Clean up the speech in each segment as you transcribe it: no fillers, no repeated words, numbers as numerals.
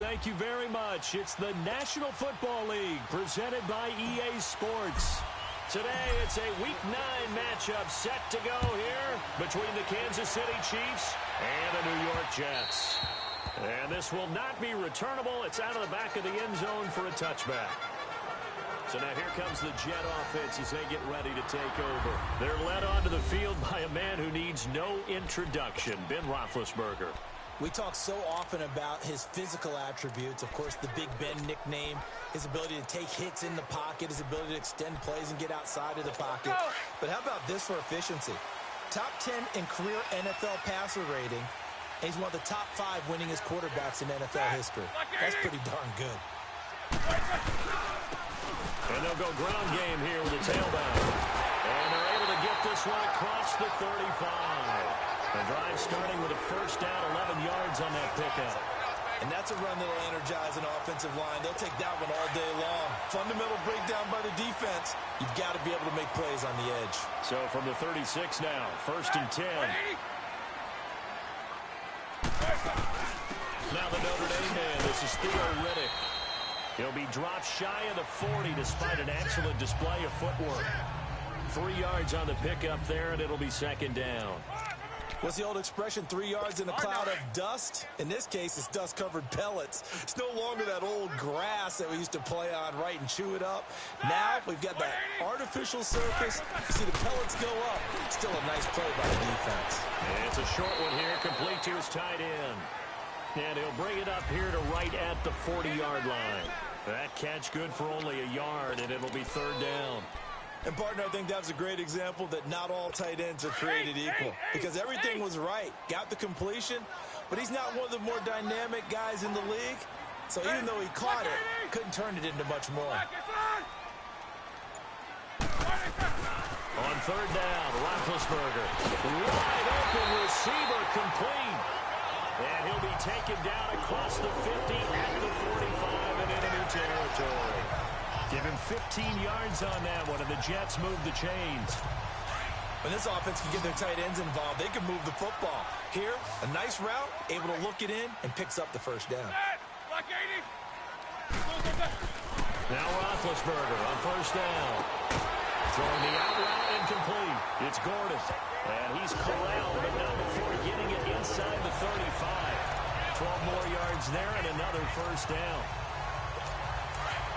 thank you very much. It's the National Football League presented by EA Sports. Today, it's a Week 9 matchup set to go here between the Kansas City Chiefs and the New York Jets. And this will not be returnable. It's out of the back of the end zone for a touchback. So now here comes the Jet offense as they get ready to take over. They're led onto the field by a man who needs no introduction, Ben Roethlisberger. We talk so often about his physical attributes. Of course, the Big Ben nickname, his ability to take hits in the pocket, his ability to extend plays and get outside of the pocket. But how about this for efficiency? Top 10 in career NFL passer rating. And he's one of the top 5 winningest quarterbacks in NFL history. That's pretty darn good. And they'll go ground game here with the tailback. And they're able to get this one across the 35. The drive starting with a first down, 11 yards on that pickup. And that's a run that'll energize an offensive line. They'll take that one all day long. Fundamental breakdown by the defense. You've got to be able to make plays on the edge. So from the 36 now, first and 10. Now the Notre Dame man, this is Theo Riddick. He'll be dropped shy of the 40 despite an excellent display of footwork. 3 yards on the pickup there, and it'll be second down. What's the old expression, 3 yards in a cloud of dust? In this case, it's dust-covered pellets. It's no longer that old grass that we used to play on, right, and chew it up. Now we've got that artificial surface. You see the pellets go up. Still a nice play by the defense. And it's a short one here, complete to his tight end. And he'll bring it up here to right at the 40-yard line. That catch good for only a yard, and it'll be third down. And, partner, I think that was a great example that not all tight ends are created equal. Because everything was right. Got the completion, but he's not one of the more dynamic guys in the league. So even though he caught it, couldn't turn it into much more. On third down, Roethlisberger. Wide open receiver complete. And he'll be taken down across the 50 at the 45 and into new territory. Give him 15 yards on that one, and the Jets move the chains. When this offense can get their tight ends involved, they can move the football. Here, a nice route, able to look it in, and picks up the first down. Now Roethlisberger on first down. Throwing the out route incomplete. It's Gordon. And he's corralled, but not before getting it inside the 35. 12 more yards there and another first down.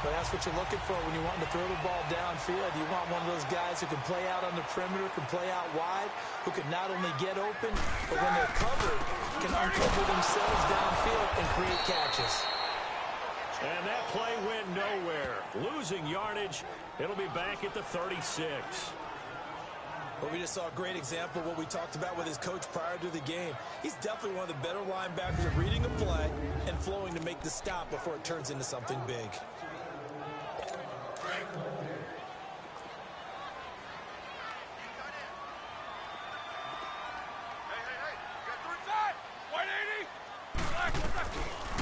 But that's what you're looking for when you want to throw the ball downfield. You want one of those guys who can play out on the perimeter, can play out wide, who can not only get open, but when they're covered, can uncover themselves downfield and create catches. And that play went nowhere. Losing yardage. It'll be back at the 36. Well, we just saw a great example of what we talked about with his coach prior to the game. He's definitely one of the better linebackers at reading a play and flowing to make the stop before it turns into something big.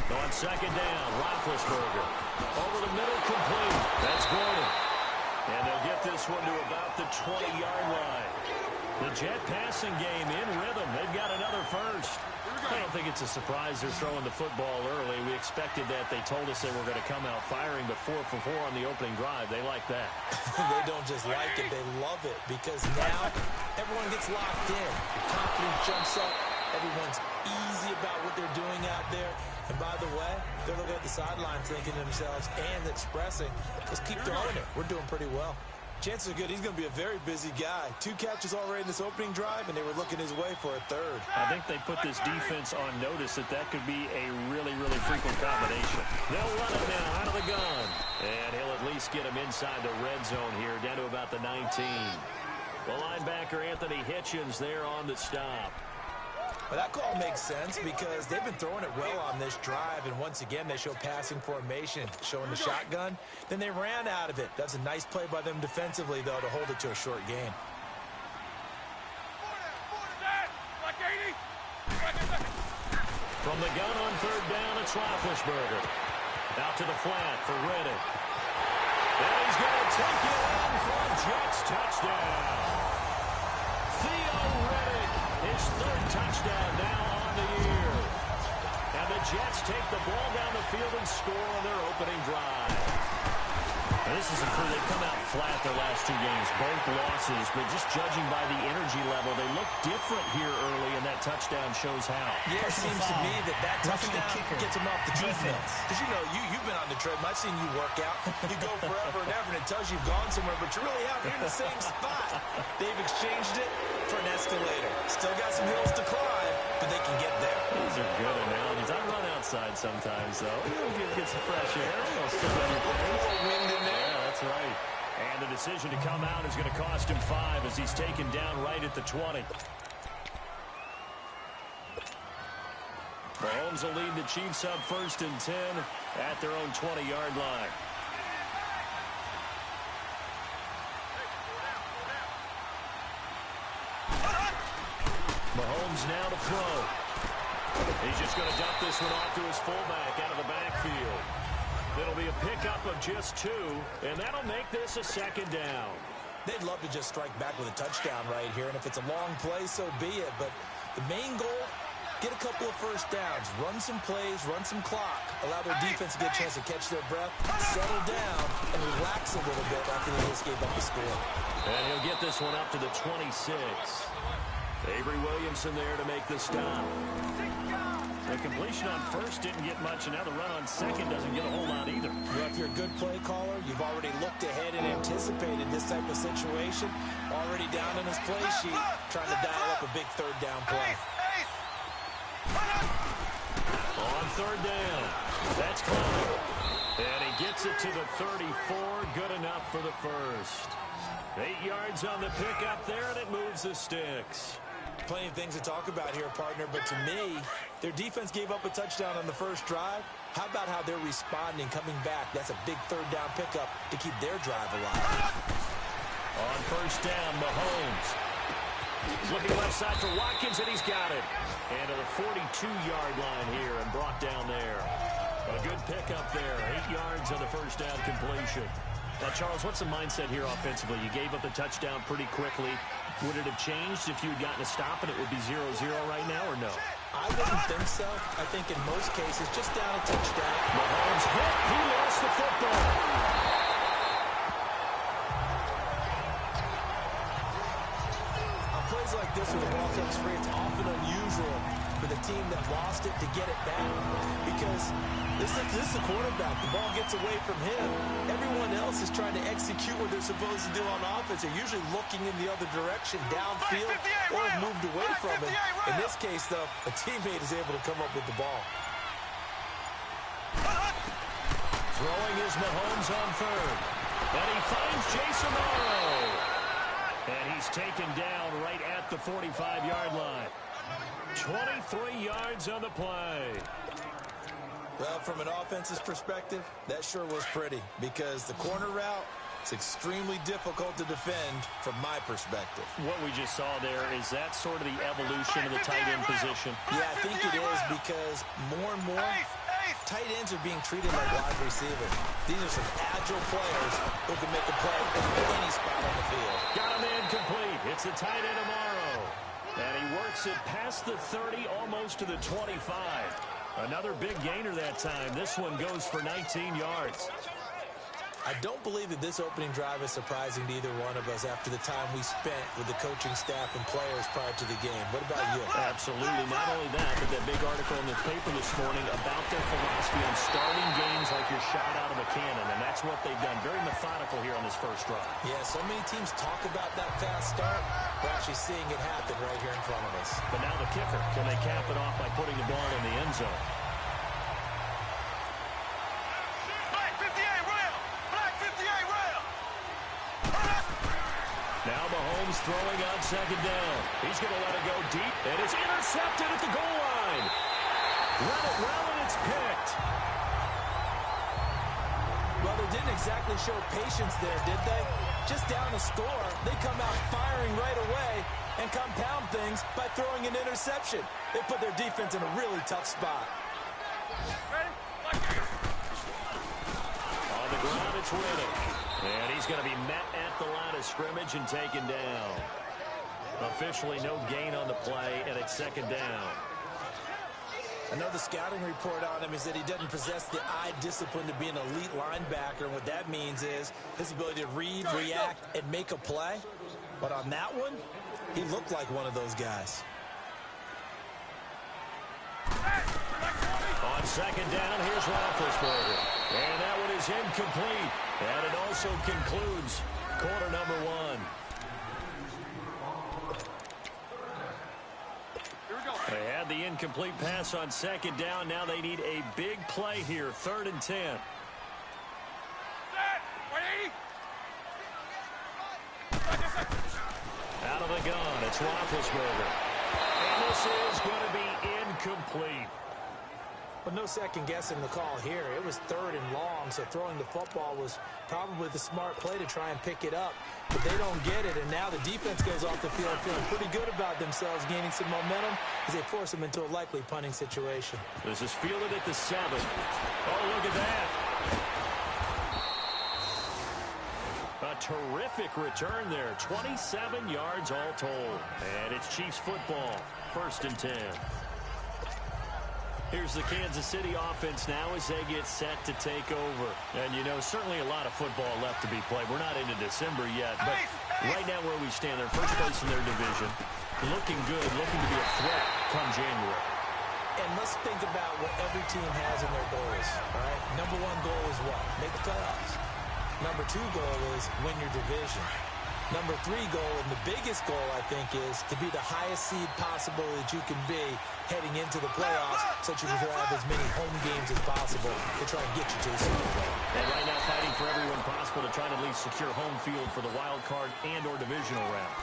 On second down, Roethlisberger. Over the middle, complete. That's Gordon. And they'll get this one to about the 20-yard line. The Jet passing game in rhythm. They've got another first. I don't think it's a surprise they're throwing the football early. We expected that. They told us they were going to come out firing, but 4 for 4 on the opening drive. They like that. They don't just like it. They love it because now everyone gets locked in. The confidence jumps up. Everyone's easy about what they're doing out there. And by the way, they're looking at the sideline thinking to themselves and expressing, let's keep throwing it. We're doing pretty well. Chances are good he's going to be a very busy guy. 2 catches already in this opening drive, and they were looking his way for a third. I think they put this defense on notice that that could be a really, really frequent combination. They'll run it now out of the gun. And he'll at least get him inside the red zone here, down to about the 19. The linebacker, Anthony Hitchens, there on the stop. Well, that call makes sense because they've been throwing it well on this drive, and once again, they show passing formation, showing the shotgun. Then they ran out of it. That's a nice play by them defensively, though, to hold it to a short game. From the gun on third down, it's Roethlisberger. Out to the flat for Riddick. And he's going to take it in for a Jets touchdown. Theo Riddick, his 3rd touchdown now on the year. And the Jets take the ball down the field and score on their opening drive. And this is a crew that come out flat their last two games, both losses, but just judging by the energy level, they look different here early, and that touchdown shows how. Yeah, it seems to me that touchdown gets them off the treadmill. Because, you know, you've been on the treadmill. I've seen you work out. You go forever and ever, and it tells you you've gone somewhere, but you're really out here in the same spot. They've exchanged it for an escalator. Still got some hills to climb, but they can get there. These are good analogies. I run outside sometimes, though. You'll get some fresh air. You'll still have your face. A little wind in there. Yeah, that's right. And the decision to come out is going to cost him 5 as he's taken down right at the 20. Mahomes will lead the Chiefs up 1st and 10 at their own 20-yard line. Mahomes now to throw. He's just going to dump this one off to his fullback out of the backfield. It'll be a pickup of just 2, and that'll make this a 2nd down. They'd love to just strike back with a touchdown right here, and if it's a long play, so be it. But the main goal, get a couple of first downs, run some plays, run some clock, allow their defense to get a chance to catch their breath, settle down, and relax a little bit after they just gave up the score. And he'll get this one up to the 26. Avery Williamson there to make the stop. The completion on 1st didn't get much, and now the run on 2nd doesn't get a whole lot either. Well, if you're a good play caller, you've already looked ahead and anticipated this type of situation. Already down in his play sheet, trying to dial up a big 3rd down play. On 3rd down, that's coming. And he gets it to the 34, good enough for the 1st. 8 yards on the pickup there, and it moves the sticks. Plenty of things to talk about here, partner, but to me, their defense gave up a touchdown on the 1st drive. How about how they're responding, coming back? That's a big 3rd down pickup to keep their drive alive. On 1st down, Mahomes. Looking left side for Watkins, and he's got it. And to the 42-yard line here and brought down there. A good pickup there, 8 yards on the 1st down completion. Now, Charles, what's the mindset here offensively? You gave up the touchdown pretty quickly. Would it have changed if you had gotten a stop and it would be 0-0 right now, or no? I wouldn't think so. I think in most cases, just down a touchdown. Mahomes hit. He lost the football. On plays like this where the ball comes free, it's often unusual for the team that lost it to get it back. Because this is the quarterback. The ball gets away from him. Everyone else is trying to execute what they're supposed to do on offense. They're usually looking in the other direction, downfield, or have moved away from it. In this case, though, a teammate is able to come up with the ball. Throwing is Mahomes on 3rd. And he finds Jason Morrow. And he's taken down right at the 45-yard line. 23 yards on the play. Well, from an offense's perspective, that sure was pretty because the corner route is extremely difficult to defend from my perspective. What we just saw there, is that sort of the evolution of the tight end position? Yeah, I think it is because more and more tight ends are being treated like wide receivers. These are some agile players who can make a play in any spot on the field. Got a man complete. It's the tight end tomorrow. And he works it past the 30, almost to the 25. Another big gainer that time. This one goes for 19 yards. I don't believe that this opening drive is surprising to either one of us after the time we spent with the coaching staff and players prior to the game. What about you? Absolutely. Not only that, but that big article in the paper this morning about their philosophy on starting games like you're shot out of a cannon, and that's what they've done. Very methodical here on this first drive. Yeah, so many teams talk about that fast start. We're actually seeing it happen right here in front of us. But now the kicker. Can they cap it off by putting the ball in the end zone? Now Mahomes throwing on 2nd down. He's going to let it go deep, and it's intercepted at the goal line. Run it well, and it's picked. Well, they didn't exactly show patience there, did they? Just down a score, they come out firing right away and compound things by throwing an interception. They put their defense in a really tough spot. On the ground, it's Riddick. And he's going to be met at the line of scrimmage and taken down. Officially no gain on the play, and it's 2nd down. I know the scouting report on him is that he doesn't possess the eye discipline to be an elite linebacker, and what that means is his ability to read, react, and make a play. But on that one, he looked like one of those guys. On second down, here's Roethlisberger. And that one is incomplete. And it also concludes quarter number one. They had the incomplete pass on second down. Now they need a big play here, 3rd and 10. Out of the gun, it's Roethlisberger. And this is going to be incomplete. But no second guessing the call here. It was 3rd and long, so throwing the football was probably the smart play to try and pick it up. But they don't get it, and now the defense goes off the field feeling pretty good about themselves, gaining some momentum as they force them into a likely punting situation. This is fielded at the 7. Oh, look at that. A terrific return there. 27 yards all told. And it's Chiefs football. 1st and 10. Here's the Kansas City offense now as they get set to take over. And, you know, certainly a lot of football left to be played. We're not into December yet, but right now where we stand, they're first place in their division. Looking good, looking to be a threat come January. And let's think about what every team has in their goals, all right? Number 1 goal is what? Make the playoffs. Number 2 goal is win your division. Number 3 goal, and the biggest goal, I think, is to be the highest seed possible that you can be heading into the playoffs so that you can have as many home games as possible to try and get you to the Super Bowl. And right now fighting for everyone possible to try to at least secure home field for the wild card and or divisional round.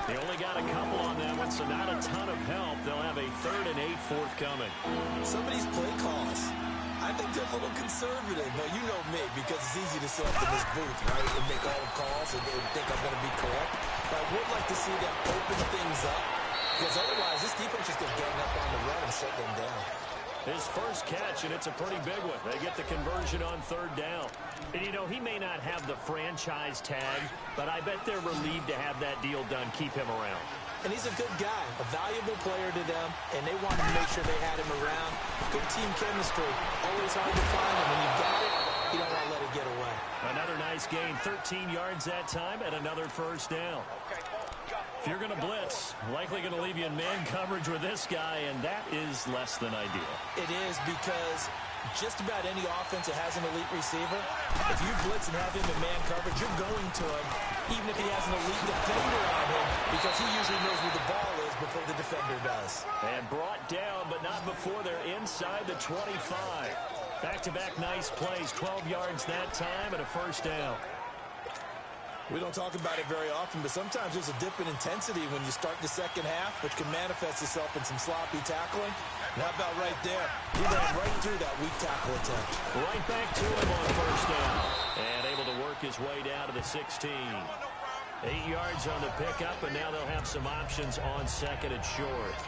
They only got a couple on that one, so not a ton of help. They'll have a 3rd and 8 forthcoming. Some of these play calls, I think they're a little conservative, but you know me, because it's easy to sit up in this booth, right, and make all the calls and think I'm going to be correct. But I would like to see them open things up, because otherwise this defense is going to gang up on the run and shut them down. His first catch, and it's a pretty big one. They get the conversion on 3rd down. And, you know, he may not have the franchise tag, but I bet they're relieved to have that deal done, keep him around. And he's a good guy, a valuable player to them, and they wanted to make sure they had him around. Good team chemistry. Always hard to find, and when you've got it, you don't want to let it get away. Another nice gain, 13 yards that time, and another 1st down. If you're going to blitz, likely going to leave you in man coverage with this guy, and that is less than ideal. It is, because just about any offense that has an elite receiver, if you blitz and have him in man coverage, you're going to him, even if he has an elite defender on him, because he usually knows where the ball is before the defender does. And brought down, but not before they're inside the 25. Back-to-back nice plays, 12 yards that time, and a 1st down. We don't talk about it very often, but sometimes there's a dip in intensity when you start the second half, which can manifest itself in some sloppy tackling. And how about right there? He ran right through that weak tackle attempt. Right back to him on 1st down. And able to work his way down to the 16. 8 yards on the pickup, and now they'll have some options on 2nd and short.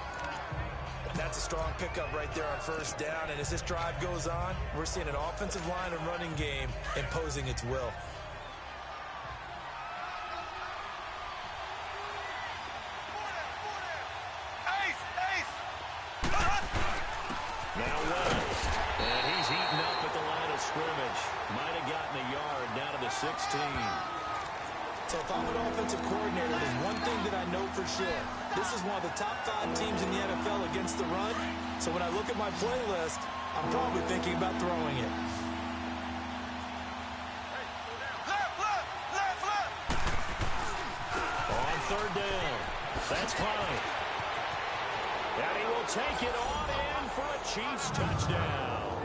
That's a strong pickup right there on 1st down. And as this drive goes on, we're seeing an offensive line and running game imposing its will. Now West, and he's eaten up at the line of scrimmage. Might have gotten a yard down to the 16. So if I'm an offensive coordinator, there's one thing that I know for sure. This is one of the top 5 teams in the NFL against the run. So when I look at my playlist, I'm probably thinking about throwing it. On 3rd down, that's Klein. And he will take it on in for a Chiefs touchdown.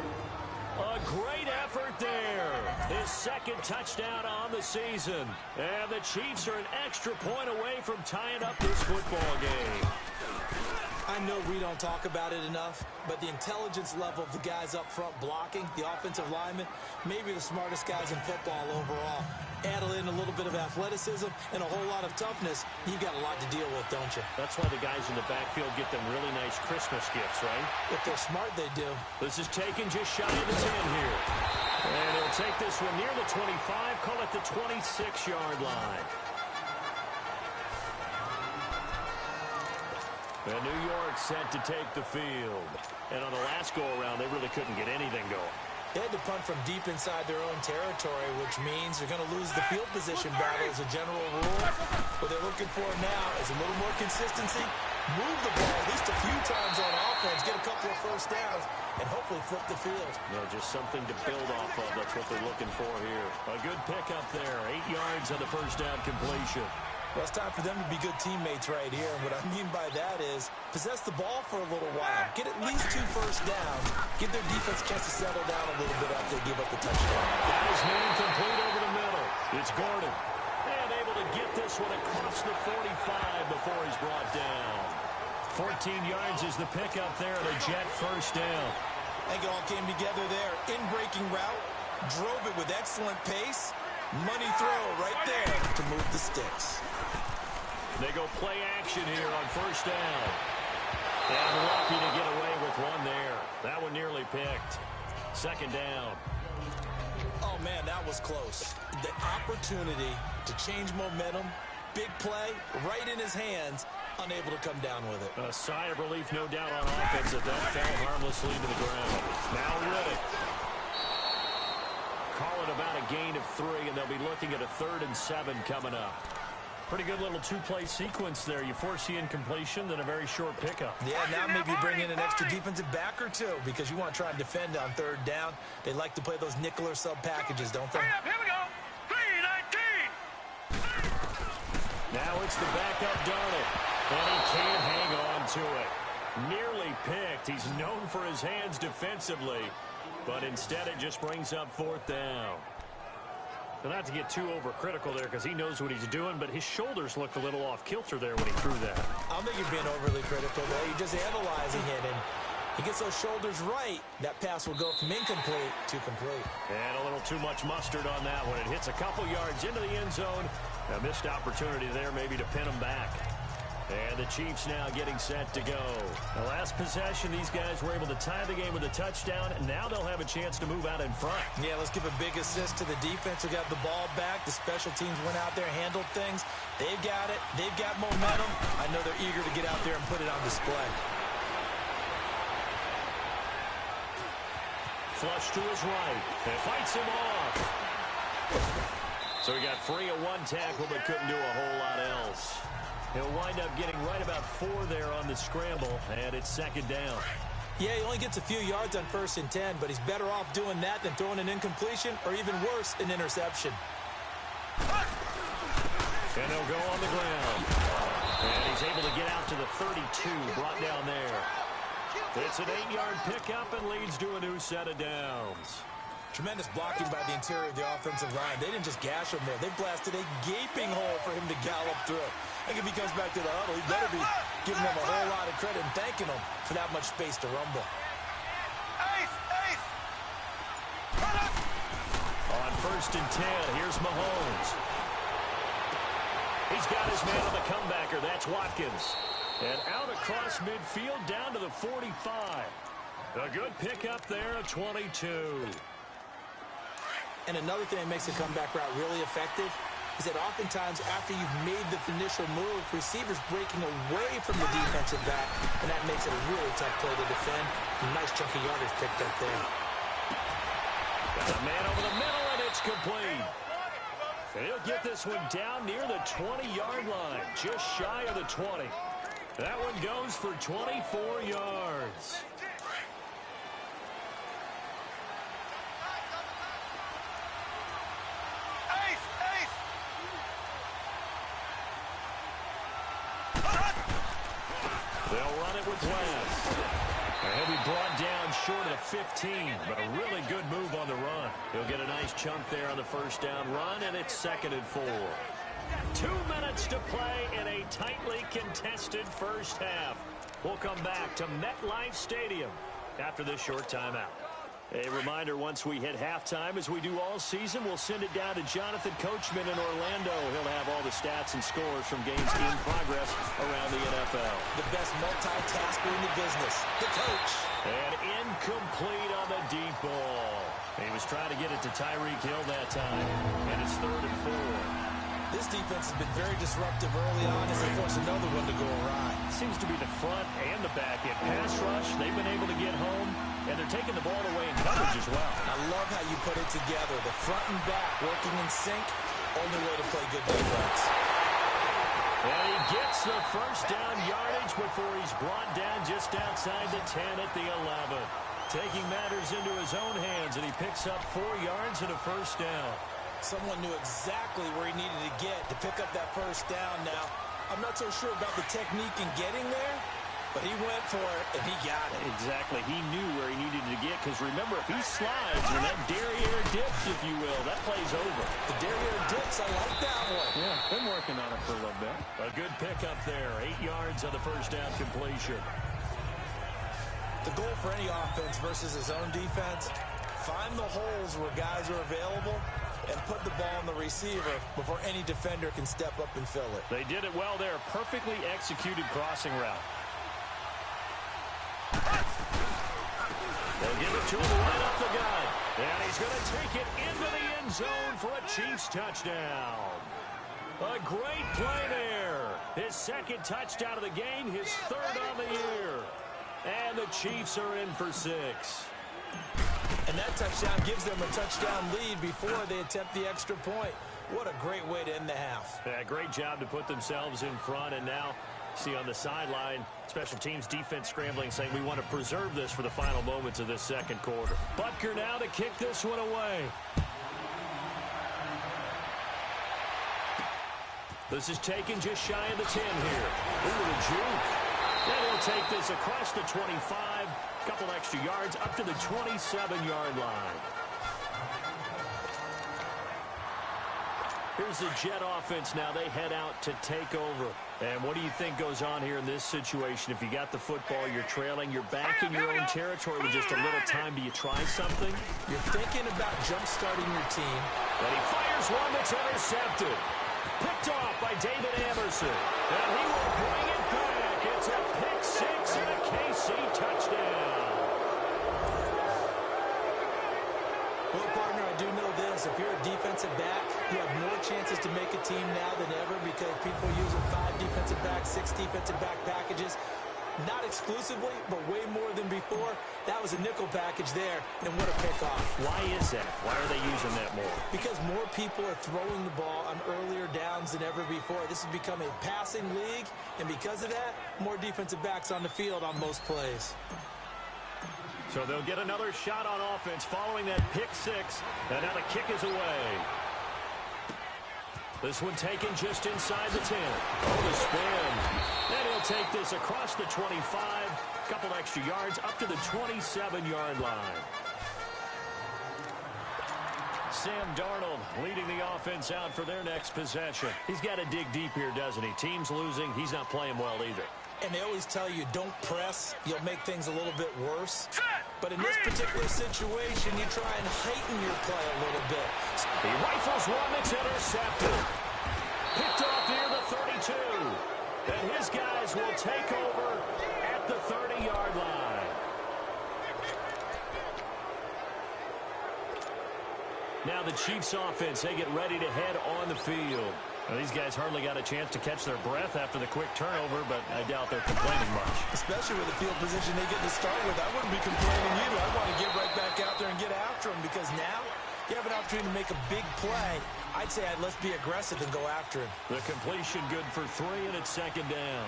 A great effort there. His 2nd touchdown on the season. And the Chiefs are an extra point away from tying up this football game. I know we don't talk about it enough, but the intelligence level of the guys up front blocking, the offensive linemen, maybe the smartest guys in football overall. Add in a little bit of athleticism and a whole lot of toughness, you've got a lot to deal with, don't you? That's why the guys in the backfield get them really nice Christmas gifts, right? If they're smart, they do. This is taken just shy of the 10 here. And he'll take this one near the 25, call it the 26-yard line. And New York set to take the field. And on the last go-around, they really couldn't get anything going. They had to punt from deep inside their own territory, which means they're going to lose the field position battle as a general rule. What they're looking for now is a little more consistency, move the ball at least a few times on offense, get a couple of first downs, and hopefully flip the field. No, just something to build off of. That's what they're looking for here. A good pickup there. 8 yards on the first down completion. Well, it's time for them to be good teammates right here. And what I mean by that is possess the ball for a little while. Get at least 2 first downs. Give their defense a chance to settle down a little bit after they give up the touchdown. That is man complete over the middle. It's Gordon. And able to get this one across the 45 before he's brought down. 14 yards is the pickup there and a Jet first down. I think it all came together there. In-breaking route. Drove it with excellent pace. Money throw right there to move the sticks. They go play action here on first down. And lucky to get away with one there. That one nearly picked. Second down. Oh, man, that was close. The opportunity to change momentum, big play, right in his hands, unable to come down with it. A sigh of relief, no doubt, on offense that fell harmlessly to the ground. Now Riddick. Call it about a gain of 3, and they'll be looking at a 3rd and 7 coming up. Pretty good little 2-play sequence there. You force the incompletion, then a very short pickup. Yeah, now maybe bring in an extra defensive back or 2 because you want to try and defend on 3rd down. They like to play those nickel or sub packages, don't they? Here we go. 3-19. Now it's the backup Darnold. And he can't hang on to it. Nearly picked. He's known for his hands defensively. But instead, it just brings up 4th down. Well, not to get too overcritical there because he knows what he's doing, but his shoulders looked a little off kilter there when he threw that. I don't think you're being overly critical there. You're just analyzing it, and he gets those shoulders right. That pass will go from incomplete to complete. And a little too much mustard on that one. It hits a couple yards into the end zone. A missed opportunity there maybe to pin him back. And the Chiefs now getting set to go. The last possession, these guys were able to tie the game with a touchdown, and now they'll have a chance to move out in front. Yeah, let's give a big assist to the defense who got the ball back. The special teams went out there, handled things. They've got it. They've got momentum. I know they're eager to get out there and put it on display. Flush to his right. And fights him off. So he got free of 1 tackle, but couldn't do a whole lot else. He'll wind up getting right about 4 there on the scramble, and it's 2nd down. Yeah, he only gets a few yards on 1st and 10, but he's better off doing that than throwing an incompletion or even worse, an interception. And they'll go on the ground. And he's able to get out to the 32, brought down there. It's an 8-yard pickup and leads to a new set of downs. Tremendous blocking by the interior of the offensive line. They didn't just gash him there. They blasted a gaping hole for him to gallop through. I think if he comes back to the huddle, he better be giving them a whole lot of credit and thanking them for that much space to rumble. On 1st and 10, here's Mahomes. He's got his man on the comebacker. That's Watkins. And out across midfield down to the 45. A good pickup there at 22. And another thing that makes the comeback route really effective is that oftentimes after you've made the initial move, receivers breaking away from the defensive back, and that makes it a really tough play to defend. A nice chunk of yardage picked up there. Got a man over the middle, and it's complete. And he'll get this one down near the 20-yard line, just shy of the 20. That one goes for 24 yards. They'll run it with West. And he'll be brought down short of the 15, but a really good move on the run. He'll get a nice chunk there on the 1st down run, and it's 2nd and 4. 2 minutes to play in a tightly contested first half. We'll come back to MetLife Stadium after this short timeout. A reminder, once we hit halftime, as we do all season, we'll send it down to Jonathan Coachman in Orlando. He'll have all the stats and scores from games in progress around the NFL. The best multitasker in the business, the coach. And incomplete on the deep ball. He was trying to get it to Tyreek Hill that time, and it's 3rd and 4. This defense has been very disruptive early on as they force another one to go awry. Seems to be the front and the back end. Pass rush, they've been able to get home, and they're taking the ball away in coverage as well. I love how you put it together. The front and back working in sync, only way to play good defense. And he gets the first down yardage before he's brought down just outside the 10 at the 11. Taking matters into his own hands, and he picks up 4 yards and a first down. Someone knew exactly where he needed to get to pick up that first down. Now, I'm not so sure about the technique in getting there, but he went for it, and he got it. Exactly. He knew where he needed to get, because remember, if he slides or that derriere dips, if you will, that play's over. The derriere dips, I like that one. Yeah, been working on it for a little bit. A good pickup there. 8 yards on the first down completion. The goal for any offense versus his own defense, find the holes where guys are available and put the ball on the receiver before any defender can step up and fill it. They did it well there. Perfectly executed crossing route. They'll give it to him right up the gut. And he's going to take it into the end zone for a Chiefs touchdown. A great play there. His second touchdown of the game, his third on the year. And the Chiefs are in for 6. And that touchdown gives them a touchdown lead before they attempt the extra point. What a great way to end the half. Yeah, great job to put themselves in front. And now, see on the sideline, special teams defense scrambling, saying we want to preserve this for the final moments of this second quarter. Butker now to kick this one away. This is taken just shy of the 10 here. Ooh, the juke. And he'll take this across the 25. Couple extra yards up to the 27-yard line. Here's the Jet offense now. They head out to take over. And what do you think goes on here in this situation? If you got the football, you're trailing, you're back in your own territory with just a little time. Do you try something? You're thinking about jump-starting your team. And he fires one that's intercepted. Picked off by David Amerson. And he will bring it back. It's a pick 6 and a KC touchdown. Well, partner, I do know this. If you're a defensive back, you have more chances to make a team now than ever because people are using 5 defensive backs, 6 defensive back packages. Not exclusively, but way more than before. That was a nickel package there, and what a pickoff. Why is that? Why are they using that more? Because more people are throwing the ball on earlier downs than ever before. This has become a passing league, and because of that, more defensive backs on the field on most plays. So they'll get another shot on offense following that pick 6, and now the kick is away. This one taken just inside the 10. Oh, the spin. And he'll take this across the 25. Couple extra yards up to the 27-yard line. Sam Darnold leading the offense out for their next possession. He's got to dig deep here, doesn't he? Team's losing. He's not playing well either. And they always tell you, don't press. You'll make things a little bit worse. But in this particular situation, you try and heighten your play a little bit. He rifles one that's intercepted. Picked off near the 32. And his guys will take over at the 30-yard line. Now the Chiefs offense, they get ready to head on the field. Well, these guys hardly got a chance to catch their breath after the quick turnover, but I doubt they're complaining much. Especially with the field position they get to start with. I wouldn't be complaining either. I want to get right back out there and get after them because now you have an opportunity to make a big play. I'd say let's be aggressive and go after him. The completion good for 3, and it's second down.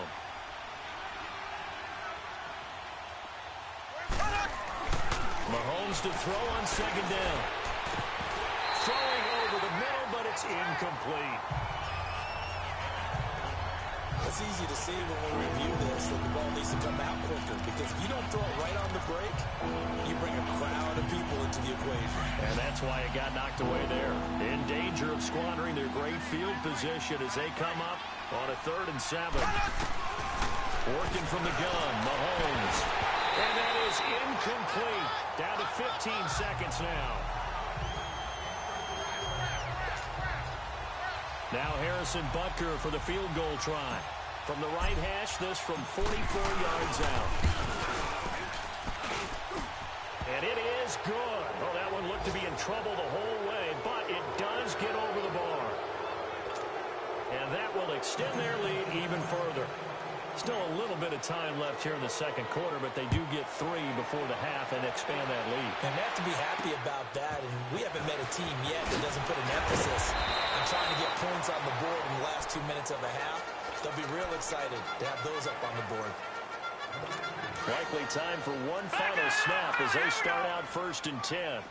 Mahomes to throw on second down. Throwing over the middle, but it's incomplete. It's easy to see when we review this that the ball needs to come out quicker because if you don't throw it right on the break, you bring a crowd of people into the equation. And that's why it got knocked away there. In danger of squandering their great field position as they come up on a 3rd and 7. Working from the gun, Mahomes. And that is incomplete. Down to 15 seconds now. Now Harrison Butker for the field goal try. From the right hash, this from 44 yards out. And it is good. Oh, that one looked to be in trouble the whole way, but it does get over the bar. And that will extend their lead even further. Still a little bit of time left here in the second quarter, but they do get 3 before the half and expand that lead. And they have to be happy about that, and we haven't met a team yet that doesn't put an emphasis on trying to get points on the board in the last 2 minutes of a half. They'll be real excited to have those up on the board. Likely time for one final snap as they start out 1st and 10.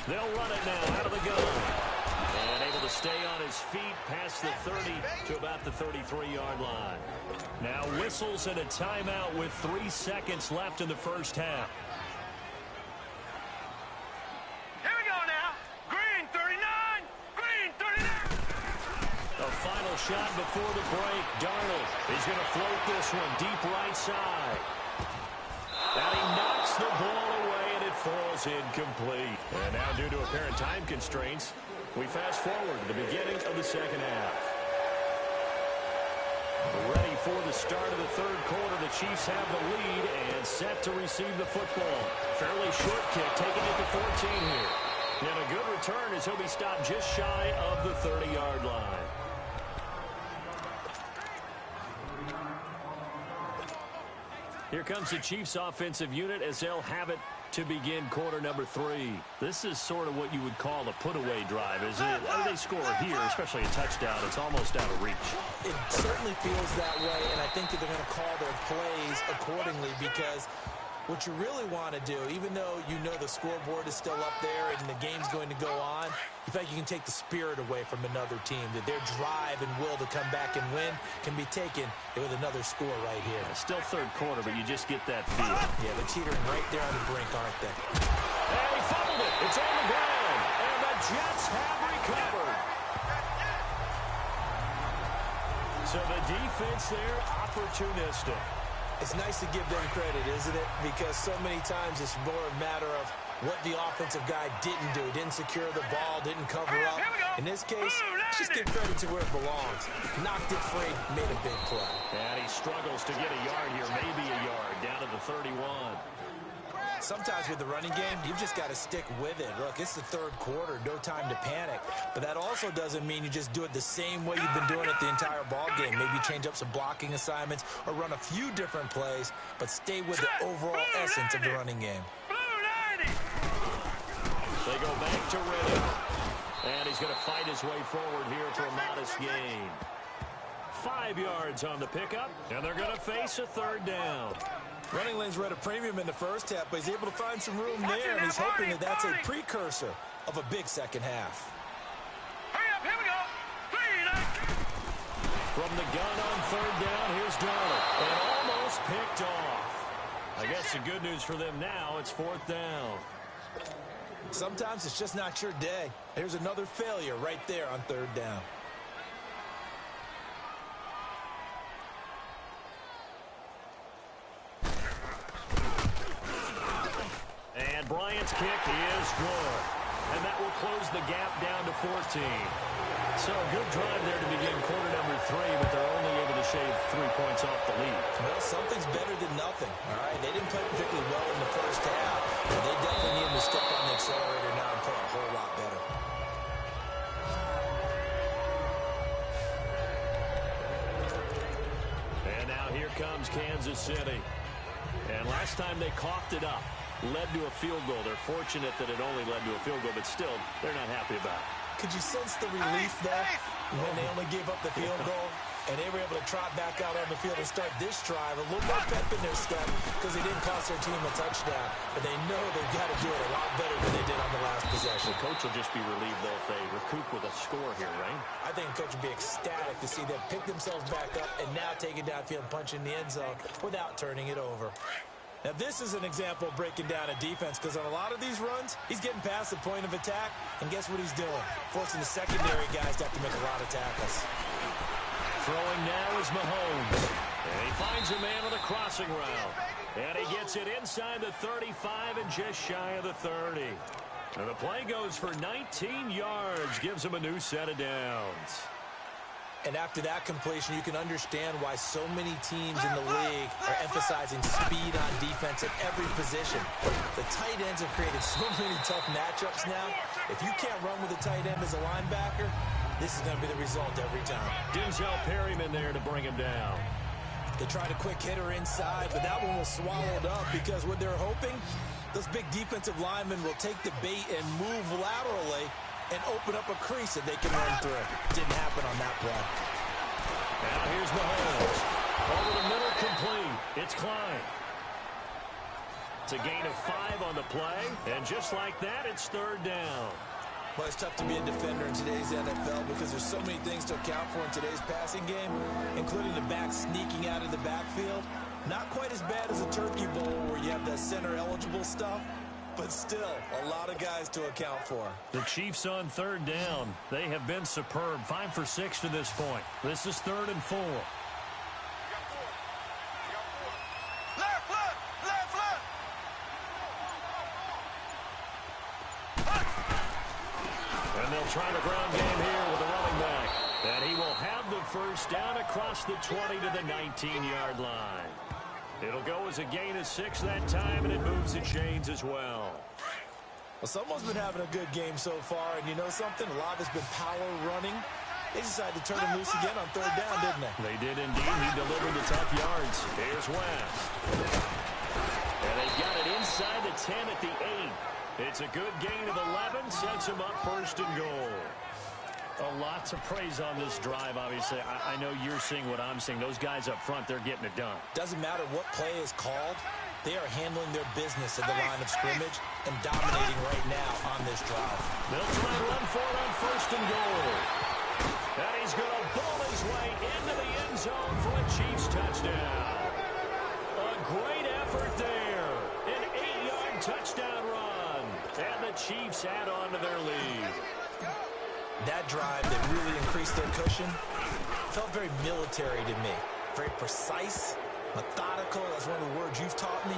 They'll run it now out of the gun. And able to stay on his feet past the 30 to about the 33-yard line. Now whistles and a timeout with 3 seconds left in the first half. Here we go now. Green 39. Green 39. A final shot before the break. Darnold is going to float this one deep right side. And he knocks the ball away, and it falls incomplete. And now, due to apparent time constraints, we fast forward to the beginning of the second half. Ready for the start of the third quarter. The Chiefs have the lead and set to receive the football. Fairly short kick, taking it to 14 here. And a good return as he'll be stopped just shy of the 30-yard line. Here comes the Chiefs offensive unit as they'll have it to begin quarter number 3. This is sort of what you would call a put-away drive, is it? They score here, especially a touchdown. It's almost out of reach. It certainly feels that way, and I think that they're going to call their plays accordingly because what you really want to do, even though you know the scoreboard is still up there and the game's going to go on, you feel like you can take the spirit away from another team, that their drive and will to come back and win can be taken with another score right here. Still third quarter, but you just get that feel. Yeah, they're teetering right there on the brink, aren't they? And he fumbled it. It's on the ground. And the Jets have recovered. So the defense there, opportunistic. It's nice to give them credit, isn't it? Because so many times it's more a matter of what the offensive guy didn't do. Didn't secure the ball, didn't cover up. In this case, just give credit to where it belongs. Knocked it free, made a big play. And he struggles to get a yard here, maybe a yard, down to the 31. Sometimes with the running game, you've just got to stick with it. Look, it's the third quarter, no time to panic. But that also doesn't mean you just do it the same way you've been doing it the entire ball game. Maybe change up some blocking assignments or run a few different plays, but stay with the overall essence of the running game. They go back to Redding. And he's going to fight his way forward here for a modest gain. 5 yards on the pickup, and they're going to face a third down. Running lanes were at a premium in the first half, but he's able to find some room there, and he's hoping that that's a precursor of a big second half. Hurry up, here we go. From the gun on third down, here's Darnold. And almost picked off. I guess the good news for them now, it's 4th down. Sometimes it's just not your day. Here's another failure right there on third down. And Bryant's kick is good. And that will close the gap down to 14. So a good drive there to begin quarter number 3, but they're only able to shave 3 points off the lead. Well, something's better than nothing, all right? They didn't play particularly well in the first half, but they definitely need to step on the accelerator now and play a whole lot better. And now here comes Kansas City. And last time they coughed it up, led to a field goal. They're fortunate that it only led to a field goal, but still, they're not happy about it. Could you sense the relief there when they only gave up the field goal and they were able to trot back out on the field and start this drive? A little more pep in their step because they didn't cost their team a touchdown, but they know they've got to do it a lot better than they did on the last possession. The coach will just be relieved, though, if they recoup with a score here, right? I think the coach would be ecstatic to see them pick themselves back up and now take it downfield and punch in the end zone without turning it over. Now, this is an example of breaking down a defense because on a lot of these runs, he's getting past the point of attack, and guess what he's doing? Forcing the secondary guys to have to make a lot of tackles. Throwing now is Mahomes. And he finds a man on the crossing route. And he gets it inside the 35 and just shy of the 30. And the play goes for 19 yards, gives him a new set of downs. And after that completion, you can understand why so many teams in the league are emphasizing speed on defense at every position. The tight ends have created so many tough matchups now. If you can't run with a tight end as a linebacker, this is going to be the result every time. Denzel Perryman there to bring him down. They tried a quick hitter inside, but that one was swallowed up because what they're hoping, those big defensive linemen will take the bait and move laterally and open up a crease that they can run through. Didn't happen on that play. Now here's Mahomes. Over the middle, complete. It's Klein. It's a gain of 5 on the play, and just like that, it's third down. Well, it's tough to be a defender in today's NFL because there's so many things to account for in today's passing game, including the back sneaking out of the backfield. Not quite as bad as a turkey bowl where you have that center-eligible stuff, but still, a lot of guys to account for. The Chiefs on third down. They have been superb. 5 for 6 to this point. This is 3rd and 4. And they'll try the ground game here with the running back. And he will have the first down across the 20 to the 19-yard line. It'll go as a gain of 6 that time, and it moves the chains as well. Well, someone's been having a good game so far, and you know something? A lot of it's been power running. They decided to turn him loose again on third down, didn't they? They did indeed. He delivered the tough yards. Here's West. And they got it inside the 10 at the 8. It's a good gain of 11, sets him up 1st and goal. A lot to praise on this drive, obviously. I know you're seeing what I'm seeing. Those guys up front, they're getting it done. Doesn't matter what play is called. They are handling their business at the line of scrimmage and dominating right now on this drive. They'll try and run for it on 1st and goal. And he's going to ball his way into the end zone for a Chiefs touchdown. A great effort there. An 8-yard touchdown run. And the Chiefs add on to their lead. That drive that really increased their cushion felt very military to me. Very precise, methodical. That's one of the words you've taught me.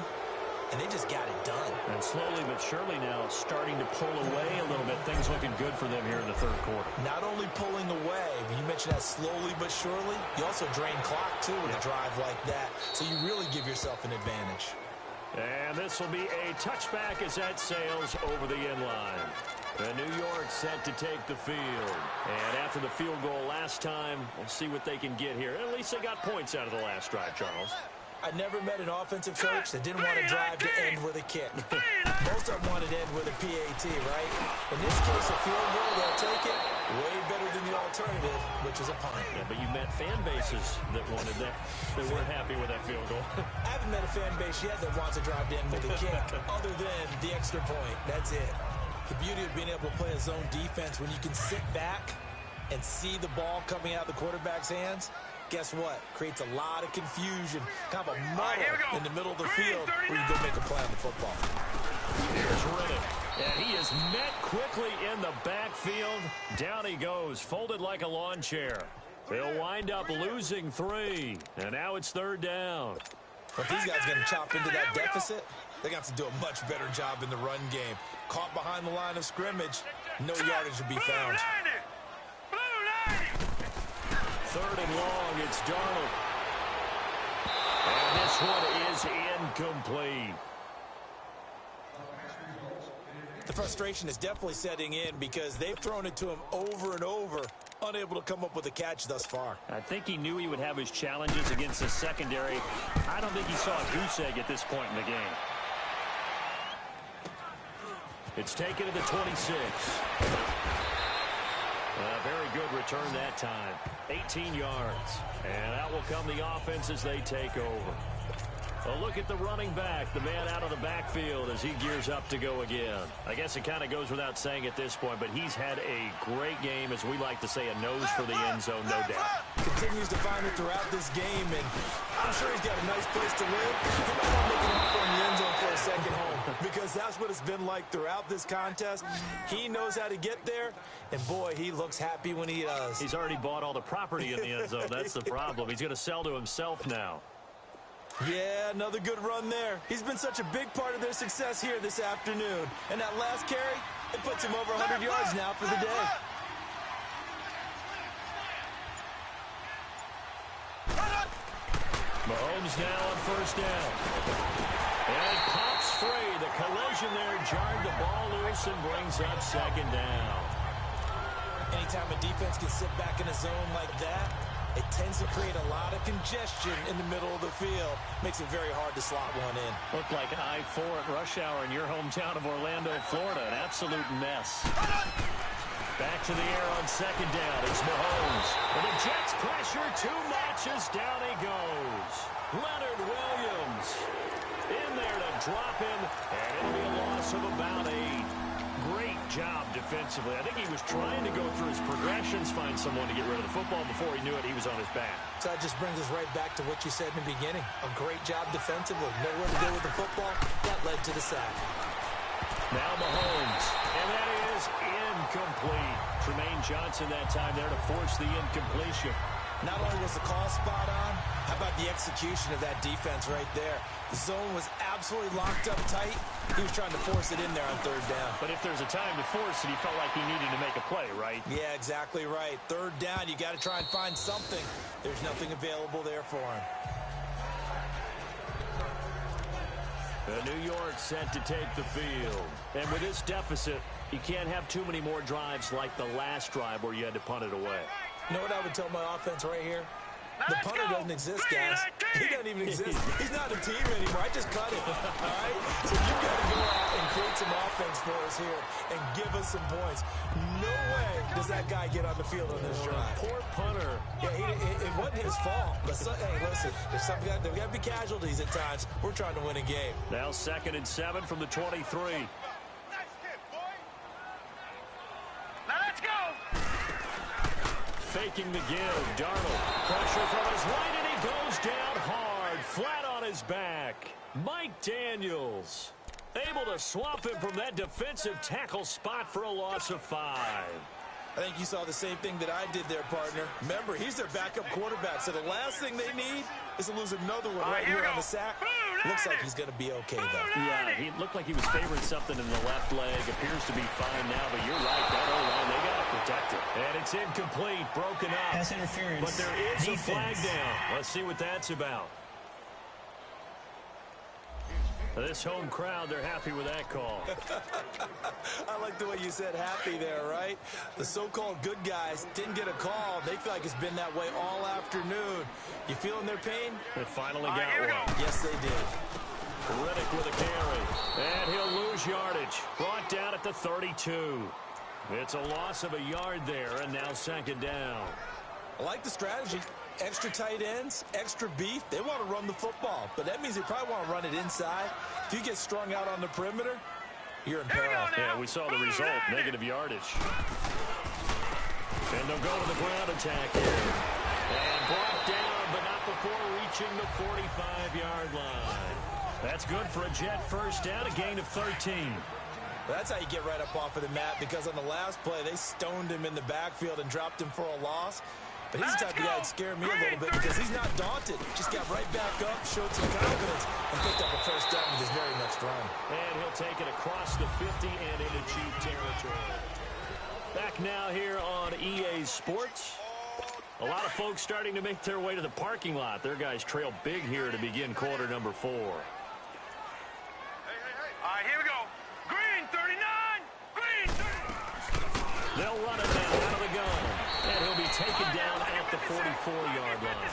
And they just got it done. And slowly but surely now starting to pull away a little bit. Things looking good for them here in the 3rd quarter. Not only pulling away, but you mentioned that slowly but surely. You also drain clock, too, with a drive like that. So you really give yourself an advantage. And this will be a touchback as that sails over the end line. And New York set to take the field. And after the field goal last time, we'll see what they can get here. At least they got points out of the last drive, Charles. I never met an offensive coach that didn't want to drive to end with a kick. Most of them wanted to end with a PAT, right? In this case, a field goal, they'll take it. Way better than the alternative, which is a punt. Yeah, but you met fan bases that wanted that. They weren't happy with that field goal. I haven't met a fan base yet that wants to drive to end with a kick, other than the extra point. That's it. The beauty of being able to play a zone defense when you can sit back and see the ball coming out of the quarterback's hands, guess what? Creates a lot of confusion, kind of a muddle in the middle of the field where you go make a play on the football. Here's Riddick. And he is met quickly in the backfield. Down he goes, folded like a lawn chair. They'll wind up losing 3. And now it's 3rd down. But these guys are going to chop into that deficit. They're going to have to do a much better job in the run game. Caught behind the line of scrimmage, no yardage to be found. 3rd and long, it's Darnold. And this one is incomplete. The frustration is definitely setting in because they've thrown it to him over and over, unable to come up with a catch thus far. I think he knew he would have his challenges against the secondary. I don't think he saw a goose egg at this point in the game. It's taken to the 26. A very good return that time. 18 yards. And out will come the offense as they take over. A look at the running back, the man out of the backfield as he gears up to go again. I guess it kind of goes without saying at this point, but he's had a great game, as we like to say, a nose for the end zone, no doubt. Continues to find it throughout this game, and I'm sure he's got a nice place to live. He might want to make an offer in the end zone for a second home, because that's what it's been like throughout this contest. He knows how to get there, and boy, he looks happy when he does. He's already bought all the property in the end zone. That's the problem. He's going to sell to himself now. Yeah, another good run there. He's been such a big part of their success here this afternoon. And that last carry, it puts him over 100 yards now for the day. Mahomes now on first down. And it pops free. The collision there jarred the ball loose and brings up second down. Anytime a defense can sit back in a zone like that, it tends to create a lot of congestion in the middle of the field. Makes it very hard to slot one in. Looked like I-4 at rush hour in your hometown of Orlando, Florida. An absolute mess. Back to the air on second down. It's Mahomes. And the Jets pressure too much as down he goes. Leonard Williams in there to drop him. And it'll be a loss of about 8. Great job defensively. I think he was trying to go through his progressions, find someone to get rid of the football. Before he knew it, he was on his back. So that just brings us right back to what you said in the beginning. A great job defensively. Know where to go with the football. That led to the sack. Now Mahomes. And that is incomplete. Tremaine Johnson that time there to force the incompletion. Not only was the call spot on, how about the execution of that defense right there? The zone was absolutely locked up tight. He was trying to force it in there on third down. But if there's a time to force it, he felt like he needed to make a play, right? Yeah, exactly right. Third down, you got to try and find something. There's nothing available there for him. New York set to take the field. And with this deficit, you can't have too many more drives like the last drive where you had to punt it away. You know what I would tell my offense right here? The punter doesn't exist, guys. He doesn't even exist. He's not a team anymore. I just cut him. All right? So you've got to go out and create some offense for us here and give us some points. No way does that guy get on the field on this drive. Poor punter. Yeah, it wasn't his fault. But hey, listen, there's got to be casualties at times. We're trying to win a game. Now 2nd and 7 from the 23. Now let's go. Faking the give. Darnold. Pressure from his right, and he goes down hard. Flat on his back. Mike Daniels able to swamp him from that defensive tackle spot for a loss of 5. I think you saw the same thing that I did there, partner. Remember, he's their backup quarterback, so the last thing they need is to lose another one right here on the sack. Looks like he's going to be okay, though. Yeah, he looked like he was favoring something in the left leg. Appears to be fine now, but you're right. That O-line, they got to protect it. And it's incomplete, broken up. Pass interference. But there is a flag down. Let's see what that's about. This home crowd, they're happy with that call. I like the way you said happy there, right? The so-called good guys didn't get a call. They feel like it's been that way all afternoon. You feeling their pain? They finally got one. Yes, they did. Riddick with a carry. And he'll lose yardage. Brought down at the 32. It's a loss of a yard there, and now 2nd down. I like the strategy. Extra tight ends, extra beef. They want to run the football, but that means they probably want to run it inside. If you get strung out on the perimeter, you're in peril. Yeah, we saw the result, negative yardage. And they'll go to the ground attack here. And brought down, but not before reaching the 45-yard line. That's good for a Jet first down, a gain of 13. That's how you get right up off of the mat, because on the last play, they stoned him in the backfield and dropped him for a loss. But he's the type of guy that scared me a little bit because he's not daunted. Just got right back up, showed some confidence, and picked up a first down with his very next run. And he'll take it across the 50 and into Chief territory. Back now here on EA Sports. A lot of folks starting to make their way to the parking lot. Their guys trail big here to begin quarter number 4. All right, here we go. Green 39. Green 39. They'll run it now out of the gun. And he'll be taken down at the 44-yard line.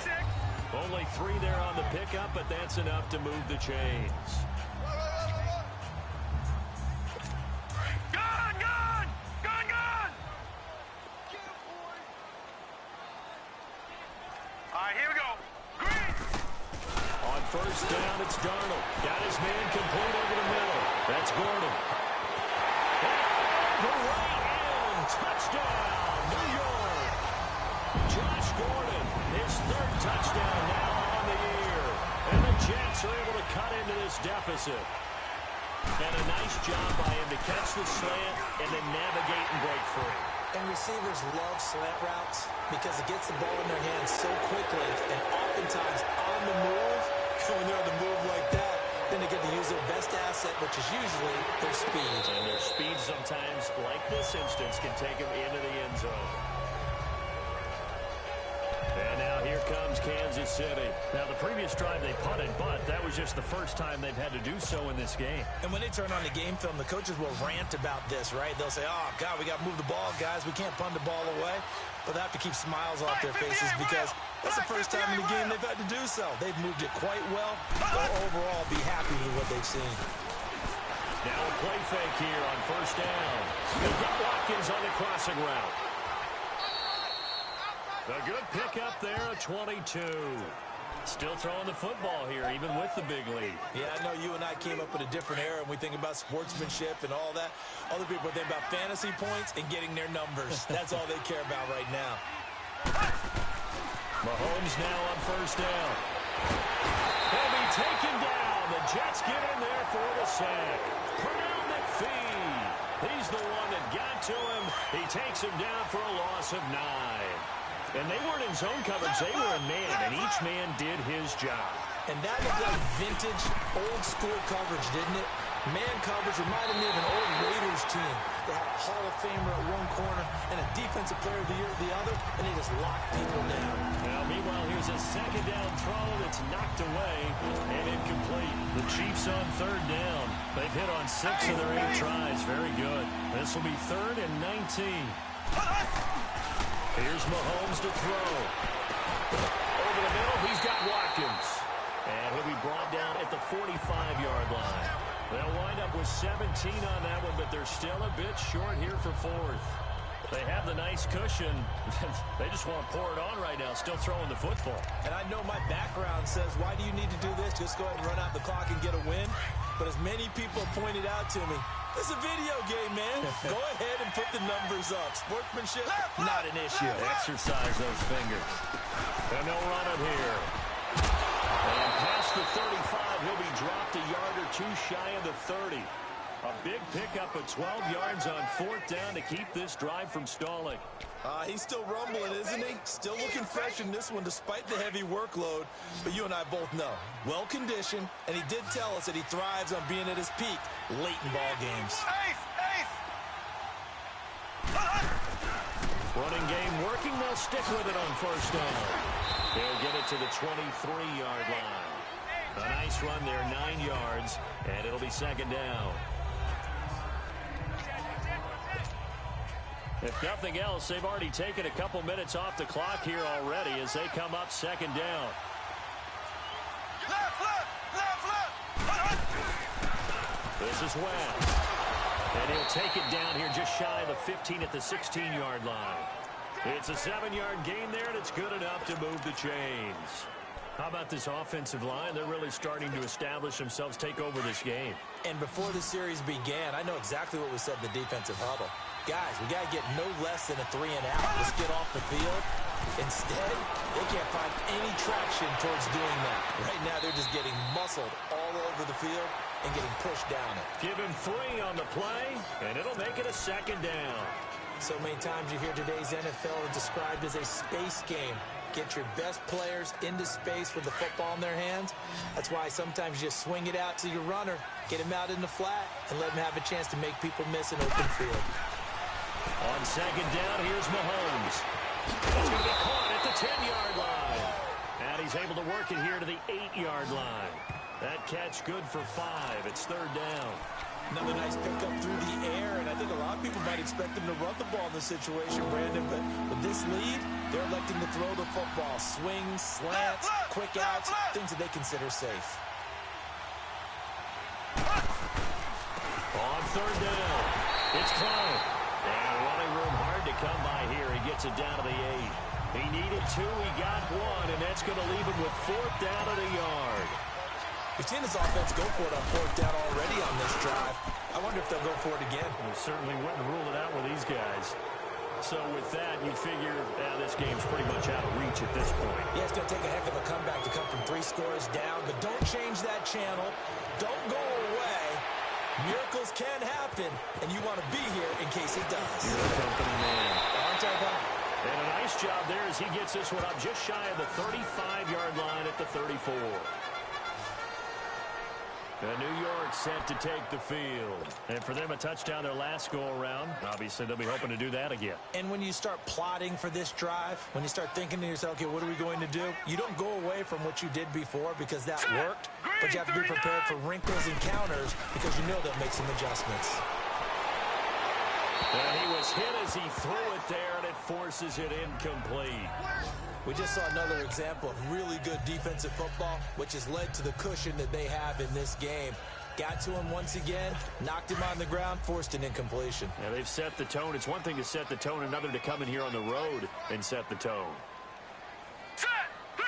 Only 3 there on the pickup, but that's enough to move the chains. Gun, gun! Gun, gun! All right, here we go. Green! On first down, it's Darnold. Got his man complete over the middle. That's Gordon. The right end. Touchdown, New York. Josh Gordon, his 3rd touchdown now on the year. And the Jets are able to cut into this deficit. And a nice job by him to catch the slant and then navigate and break free. And receivers love slant routes because it gets the ball in their hands so quickly, and oftentimes on the move, when they're on the move like that, then they get to use their best asset, which is usually their speed. And their speed sometimes, like this instance, can take them into the end zone. And now here comes Kansas City. Now, the previous drive they punted, but that was just the first time they've had to do so in this game. And when they turn on the game film, the coaches will rant about this, right? They'll say, oh, God, we got to move the ball, guys. We can't punt the ball away. But they have to keep smiles off their faces because that's the first time in the game they've had to do so. They've moved it quite well. They'll overall be happy with what they've seen. Now a play fake here on first down. They've got Watkins on the crossing route. A good pickup there, a 22. Still throwing the football here, even with the big lead. Yeah, I know you and I came up in a different era, and we think about sportsmanship and all that. Other people think about fantasy points and getting their numbers. That's all they care about right now. Mahomes now on first down. He'll be taken down. The Jets get in there for the sack. Pernell McPhee. He's the one that got to him. He takes him down for a loss of 9. And they weren't in zone coverage. They were in man, and each man did his job. And that looked like vintage, old-school coverage, didn't it? Man coverage reminded me of an old Raiders team. They had a Hall of Famer at one corner and a Defensive Player of the Year at the other, and they just locked people down. Now, meanwhile, here's a second down throw that's knocked away and incomplete. The Chiefs on third down. They've hit on 6 of their 8 tries. Very good. This will be 3rd and 19. Here's Mahomes to throw. Over the middle, he's got Watkins. And he'll be brought down at the 45-yard line. They'll wind up with 17 on that one, but they're still a bit short here for 4th. They have the nice cushion. They just want to pour it on right now, still throwing the football. And I know my background says, why do you need to do this? Just go ahead and run out the clock and get a win. But as many people pointed out to me, it's a video game, man. Go ahead and put the numbers up. Sportsmanship, not an issue. Exercise those fingers. And they'll run it here. And past the 35, he'll be dropped a yard or 2 shy of the 30. A big pickup of 12 yards on 4th down to keep this drive from stalling. He's still rumbling, isn't he? Still looking fresh in this one despite the heavy workload. But you and I both know, well-conditioned, and he did tell us that he thrives on being at his peak late in ball games. Running game working. They'll stick with it on first down. They'll get it to the 23-yard line. A nice run there, 9 yards, and it'll be 2nd down. If nothing else, they've already taken a couple minutes off the clock here already as they come up 2nd down. This is West. And he'll take it down here just shy of the 15 at the 16-yard line. It's a 7-yard gain there, and it's good enough to move the chains. How about this offensive line? They're really starting to establish themselves, take over this game. And before the series began, I know exactly what we said in the defensive huddle. Guys, we got to get no less than a 3 and out. Let's get off the field. Instead, they can't find any traction towards doing that. Right now, they're just getting muscled all over the field and getting pushed down it. Give him 3 on the play, and it'll make it a 2nd down. So many times you hear today's NFL described as a space game. Get your best players into space with the football in their hands. That's why sometimes you just swing it out to your runner, get him out in the flat, and let him have a chance to make people miss an open field. On 2nd down, here's Mahomes. It's going to be caught at the 10-yard line. And he's able to work it here to the 8-yard line. That catch good for 5. It's 3rd down. Another nice pickup through the air, and I think a lot of people might expect him to run the ball in this situation, Brandon, but with this lead, they're electing to throw the football. Swings, slants, quick outs, things that they consider safe. On 3rd down, it's Clown. And running room hard to come by here. He gets it down to the 8. He needed 2, he got 1, and that's going to leave him with 4th down at a yard. We've seen this offense go for it on 4th down already on this drive. I wonder if they'll go for it again. We certainly wouldn't rule it out with these guys. So with that, you figure this game's pretty much out of reach at this point. Yeah, it's going to take a heck of a comeback to come from 3 scores down, but don't change that channel. Don't go away. Miracles can happen, and you want to be here in case it does. You're a company man. Aren't I, Bob? And a nice job there as he gets this one up just shy of the 35-yard line at the 34. The New York York set to take the field. And for them, a touchdown their last go-around. Obviously, they'll be hoping to do that again. And when you start plotting for this drive, when you start thinking to yourself, okay, what are we going to do? You don't go away from what you did before because that worked, but you have to be prepared for wrinkles and counters because you know they'll make some adjustments. And he was hit as he threw it there, and it forces it incomplete. We just saw another example of really good defensive football, which has led to the cushion that they have in this game. Got to him once again, knocked him on the ground, forced an incompletion. Yeah, they've set the tone. It's one thing to set the tone, another to come in here on the road and set the tone. Set. 3-19.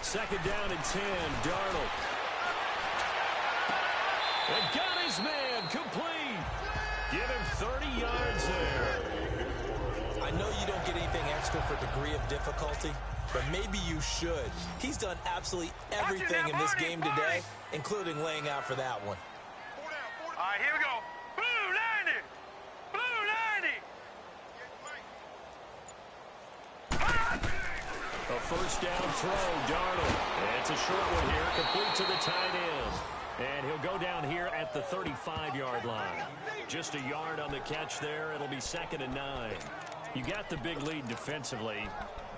Second down and 10, Darnold. And got his man complete. Give him 30 yards there. I know you don't get anything extra for degree of difficulty, but maybe you should. He's done absolutely everything in this game today, including laying out for that one. All right, here we go. Blue 90. Blue 90. A first down throw, Darnold. It's a short one here, complete to the tight end. And he'll go down here at the 35-yard line. Just a yard on the catch there. It'll be 2nd and 9. You got the big lead defensively.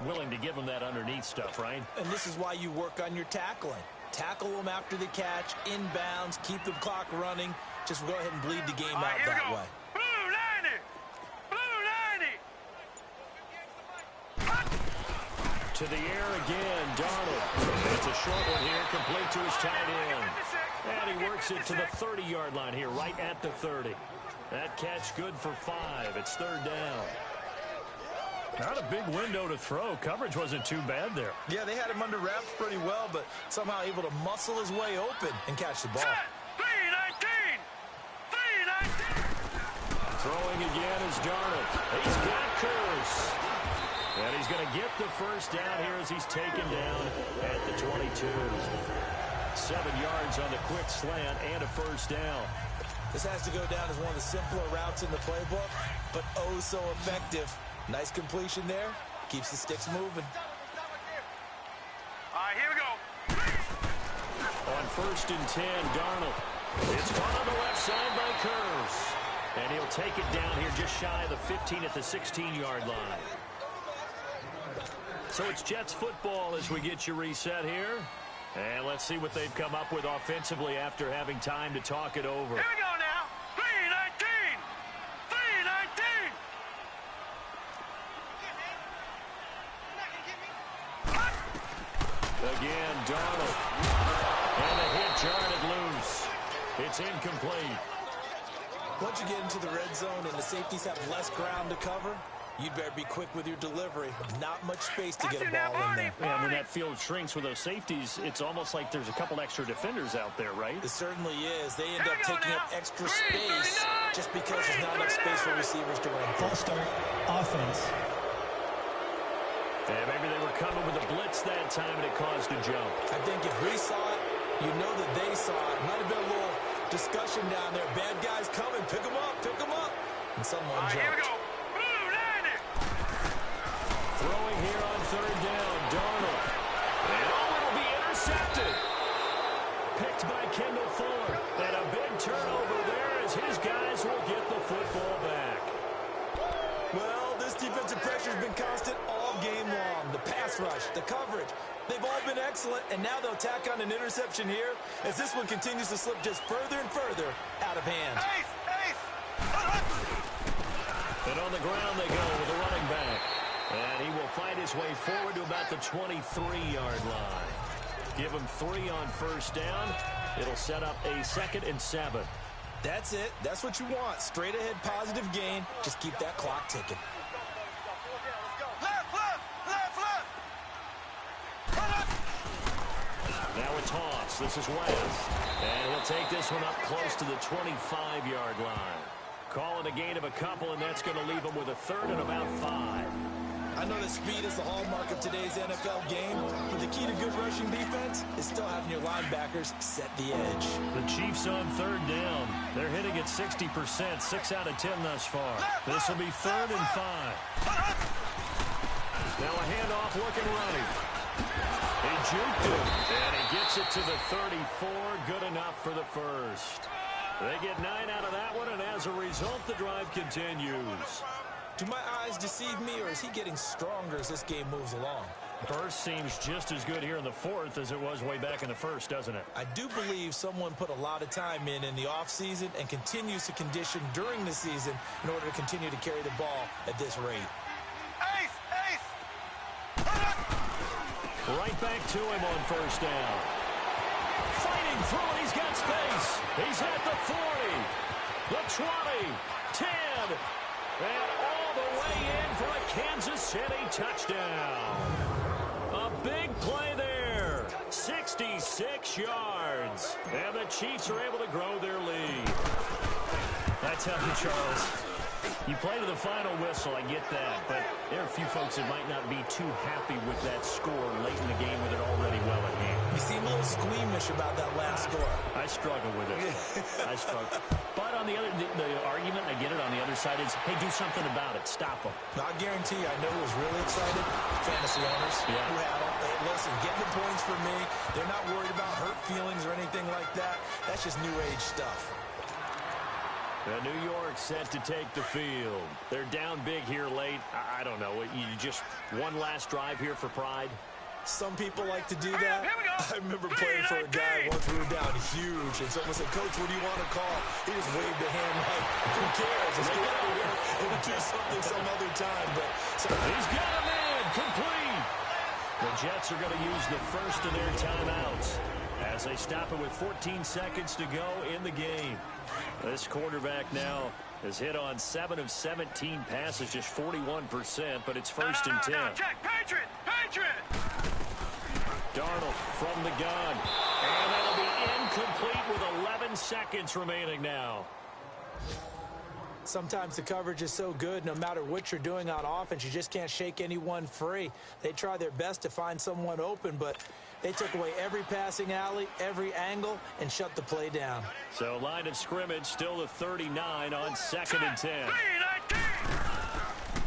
Willing to give them that underneath stuff, right? And this is why you work on your tackling. Tackle them after the catch, inbounds, keep the clock running. Just go ahead and bleed the game out that way. Blue 90. To the air again, Darnold. It's a short one here, complete to his tight end. And he works it to the 30-yard line here, right at the 30. That catch good for 5. It's 3rd down. Not a big window to throw. Coverage wasn't too bad there. Yeah, they had him under wraps pretty well, but somehow able to muscle his way open and catch the ball. 3-19. Throwing again is Darnold. He's got Curse. And he's going to get the first down here as he's taken down at the 22. 7 yards on the quick slant and a first down. This has to go down as one of the simpler routes in the playbook, but oh so effective. Nice completion there. Keeps the sticks moving. All right, here we go. On 1st and 10, Darnold. It's caught on the left side by Curse. And he'll take it down here just shy of the 15 at the 16-yard line. So it's Jets football as we get you reset here. And let's see what they've come up with offensively after having time to talk it over. Here we go now. 3-19. Again, Darnold. And a hit jarred it loose. It's incomplete. Once you get into the red zone and the safeties have less ground to cover, you'd better be quick with your delivery. Not much space to get a ball in there. And when that field shrinks with those safeties, it's almost like there's a couple extra defenders out there, right? It certainly is. They end up taking up extra space just because there's not enough space for receivers to run. False start, offense. And maybe they were coming with a blitz that time and it caused a jump. I think if we saw it, you know that they saw it. Might have been a little discussion down there. Bad guys coming. Pick them up. Pick them up. And someone jumped. Here we go. Blue 90. Throwing here on 3rd down, Darnold. And it'll be intercepted. Picked by Kendall Fuller. And a big turnover there as his guys will get the football back. Well, this defensive pressure has been constant all game long. The pass rush, the coverage, they've all been excellent, and now they'll tack on an interception here as this one continues to slip just further and further out of hand. Ace. And on the ground they go with the running back. And he will fight his way forward to about the 23-yard line. Give him 3 on 1st down. It'll set up a 2nd and 7. That's it. That's what you want. Straight ahead positive gain. Just keep that clock ticking. Now a toss. This is West. And he'll take this one up close to the 25-yard line. Call it a gain of a couple, and that's going to leave him with a 3rd and about 5. I know that speed is the hallmark of today's NFL game, but the key to good rushing defense is still having your linebackers set the edge. The Chiefs on 3rd down. They're hitting at 60%, 6 out of 10 thus far. This will be 3rd and 5. Now a handoff looking running. He juked it, and he gets it to the 34. Good enough for the first. They get 9 out of that one, and as a result, the drive continues. Do my eyes deceive me, or is he getting stronger as this game moves along? Burst seems just as good here in the fourth as it was way back in the first, doesn't it? I do believe someone put a lot of time in the offseason and continues to condition during the season in order to continue to carry the ball at this rate. Ace! Ace! Right back to him on first down. Fighting through it, he's got space. He's at the 40, the 20, 10, and all the way in for a Kansas City touchdown. A big play there, 66 yards, and the Chiefs are able to grow their lead. I tell you, Charles, you play to the final whistle, I get that, but there are a few folks that might not be too happy with that score late in the game with it already well at hand. You seem a little squeamish about that last score. I struggle with it. I struggle. But on the argument, I get it, on the other side is, hey, do something about it. Stop them. I guarantee you, I know who was really excited. Fantasy owners who had them. Hey, listen, get the points for me. They're not worried about hurt feelings or anything like that. That's just new age stuff. The New York set to take the field. They're down big here late. I don't know. You just one last drive here for pride? Some people like to do that. Here we go. I remember playing for a guy once we were down huge, and someone said, Coach, what do you want to call? He just waved a hand like, who cares? Let's get out of here and do something some other time. But he's got a man complete. The Jets are going to use the first of their timeouts as they stop it with 14 seconds to go in the game. This quarterback now has hit on 7 of 17 passes, just 41%, but it's first and 10. Check, Patriot! Patriot! Darnold from the gun. And that'll be incomplete with 11 seconds remaining now. sometimes the coverage is so good, no matter what you're doing on offense, you just can't shake anyone free. They try their best to find someone open, but they took away every passing alley, every angle, and shut the play down. So line of scrimmage still the 39 on 2nd and 10.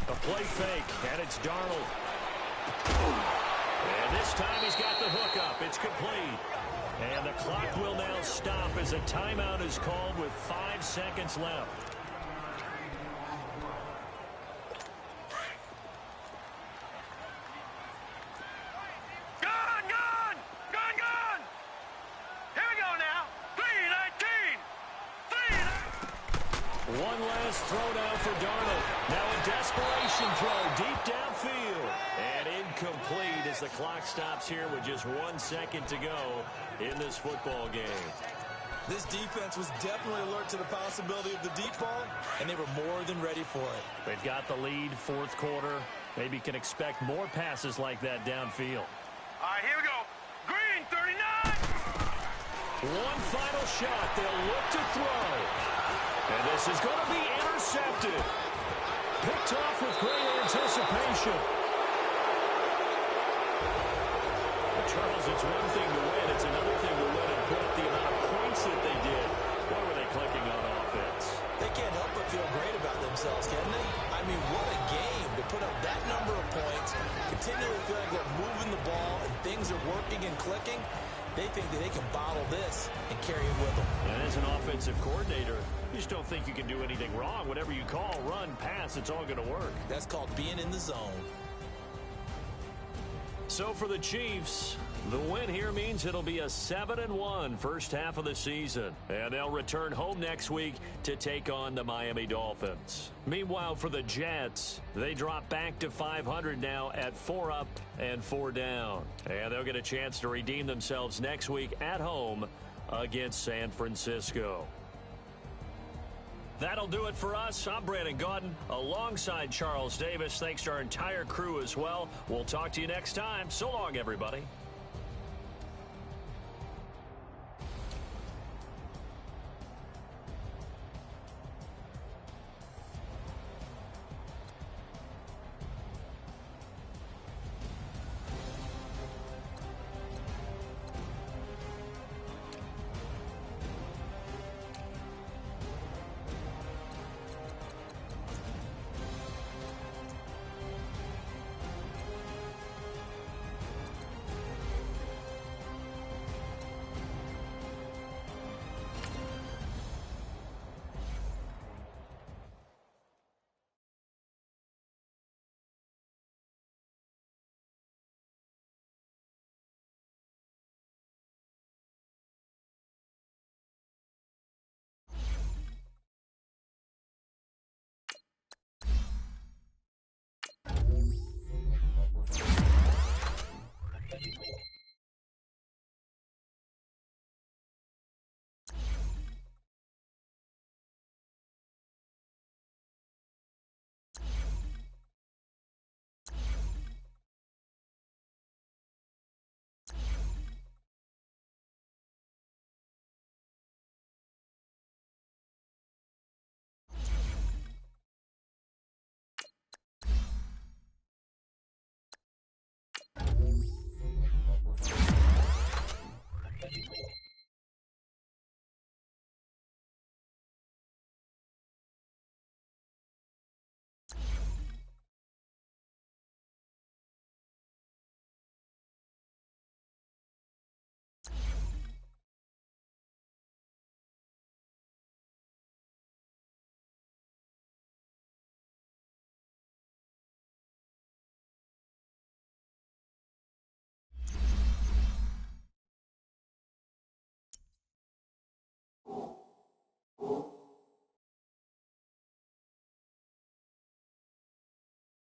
A play fake, and it's Darnold. And this time he's got the hook up. It's complete. And the clock will now stop as a timeout is called with 5 seconds left. Gone! Here we go now. 3-19. One last throw now for Darnold. Now a desperation throw deep downfield. And incomplete as the clock stops here with just 1 second to go in this football game. This defense was definitely alert to the possibility of the deep ball, and they were more than ready for it. They've got the lead, fourth quarter. Maybe can expect more passes like that downfield. All right, here we go. Green, 39. One final shot. They'll look to throw. And this is going to be intercepted. Picked off with great anticipation. Charles, it's one thing to win. It's another thing to win and put up the amount of points that they did. What were they clicking on offense? They can't help but feel great about themselves, can they? I mean, what a game to put up that number of points, continually feel like they're moving the ball and things are working and clicking. They think that they can bottle this and carry it with them. And as an offensive coordinator, you just don't think you can do anything wrong. Whatever you call, run, pass, it's all going to work. That's called being in the zone. So for the Chiefs, the win here means it'll be a 7-1 first half of the season. And they'll return home next week to take on the Miami Dolphins. Meanwhile, for the Jets, they drop back to 500 now at 4 up and 4 down. And they'll get a chance to redeem themselves next week at home against San Francisco. That'll do it for us. I'm Brandon Gaudin alongside Charles Davis. Thanks to our entire crew as well. We'll talk to you next time. So long, everybody.